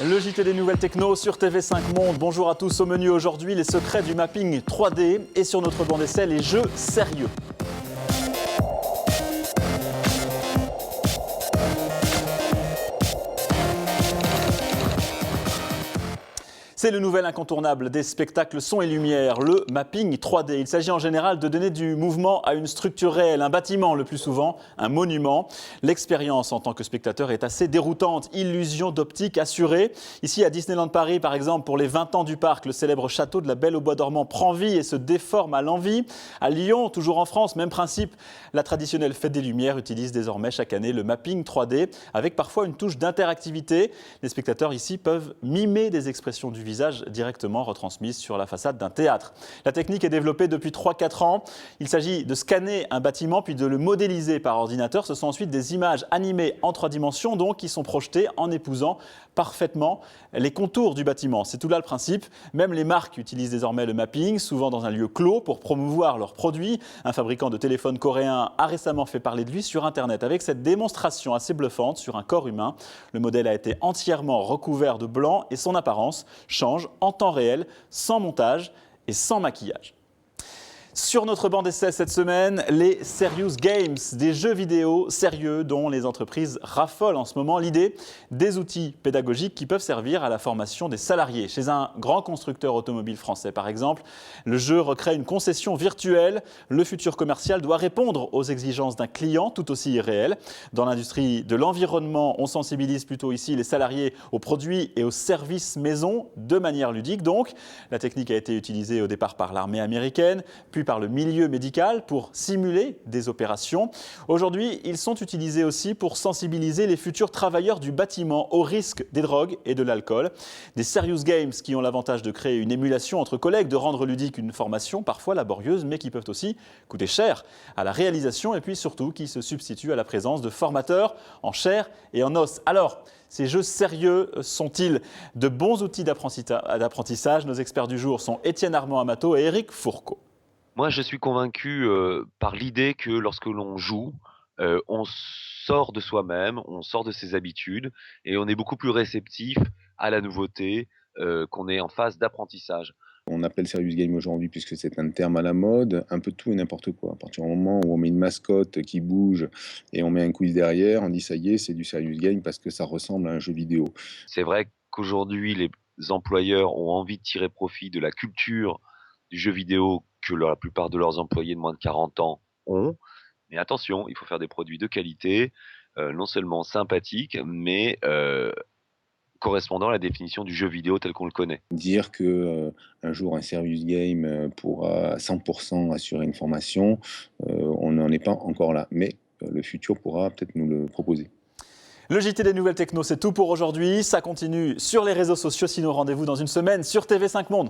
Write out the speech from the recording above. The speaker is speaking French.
Le JT des nouvelles techno sur TV5 Monde. Bonjour à tous. Au menu aujourd'hui, les secrets du mapping 3D et sur notre banc d'essai, les jeux sérieux. C'est le nouvel incontournable des spectacles son et lumière, le mapping 3D. Il s'agit en général de donner du mouvement à une structure réelle, un bâtiment le plus souvent, un monument. L'expérience en tant que spectateur est assez déroutante, illusion d'optique assurée. Ici à Disneyland Paris par exemple, pour les 20 ans du parc, le célèbre château de la Belle au Bois dormant prend vie et se déforme à l'envi. À Lyon, toujours en France, même principe, la traditionnelle fête des Lumières utilise désormais chaque année le mapping 3D avec parfois une touche d'interactivité. Les spectateurs ici peuvent mimer des expressions du visage directement retransmises sur la façade d'un théâtre. La technique est développée depuis 3-4 ans. Il s'agit de scanner un bâtiment puis de le modéliser par ordinateur. Ce sont ensuite des images animées en 3 dimensions donc, qui sont projetées en épousant parfaitement les contours du bâtiment. C'est tout là le principe. Même les marques utilisent désormais le mapping, souvent dans un lieu clos pour promouvoir leurs produits. Un fabricant de téléphones coréen a récemment fait parler de lui sur Internet avec cette démonstration assez bluffante sur un corps humain. Le modèle a été entièrement recouvert de blanc et son apparence change en temps réel, sans montage et sans maquillage. Sur notre banc d'essai cette semaine, les Serious Games, des jeux vidéo sérieux dont les entreprises raffolent en ce moment. L'idée, des outils pédagogiques qui peuvent servir à la formation des salariés. Chez un grand constructeur automobile français par exemple, le jeu recrée une concession virtuelle. Le futur commercial doit répondre aux exigences d'un client tout aussi irréel. Dans l'industrie de l'environnement, on sensibilise plutôt ici les salariés aux produits et aux services maison de manière ludique. Donc, la technique a été utilisée au départ par l'armée américaine, puis par le milieu médical pour simuler des opérations. Aujourd'hui, ils sont utilisés aussi pour sensibiliser les futurs travailleurs du bâtiment au risque des drogues et de l'alcool. Des serious games qui ont l'avantage de créer une émulation entre collègues, de rendre ludique une formation parfois laborieuse, mais qui peuvent aussi coûter cher à la réalisation et puis surtout qui se substituent à la présence de formateurs en chair et en os. Alors, ces jeux sérieux sont-ils de bons outils d'apprentissage? Nos experts du jour sont Étienne Armand Amato et Éric Fourcault. Moi, je suis convaincu par l'idée que lorsque l'on joue, on sort de soi-même, on sort de ses habitudes et on est beaucoup plus réceptif à la nouveauté, qu'on est en phase d'apprentissage. On appelle serious game aujourd'hui puisque c'est un terme à la mode, un peu tout et n'importe quoi. À partir du moment où on met une mascotte qui bouge et on met un quiz derrière, on dit ça y est, c'est du serious game parce que ça ressemble à un jeu vidéo. C'est vrai qu'aujourd'hui, les employeurs ont envie de tirer profit de la culture du jeu vidéo que la plupart de leurs employés de moins de 40 ans ont. Mais attention, il faut faire des produits de qualité, non seulement sympathiques, mais correspondant à la définition du jeu vidéo tel qu'on le connaît. Dire que un jour un serious game pourra à 100% assurer une formation, on n'en est pas encore là. Mais le futur pourra peut-être nous le proposer. Le JT des nouvelles techno, c'est tout pour aujourd'hui. Ça continue sur les réseaux sociaux. Sinon, rendez-vous dans une semaine sur TV5 Monde.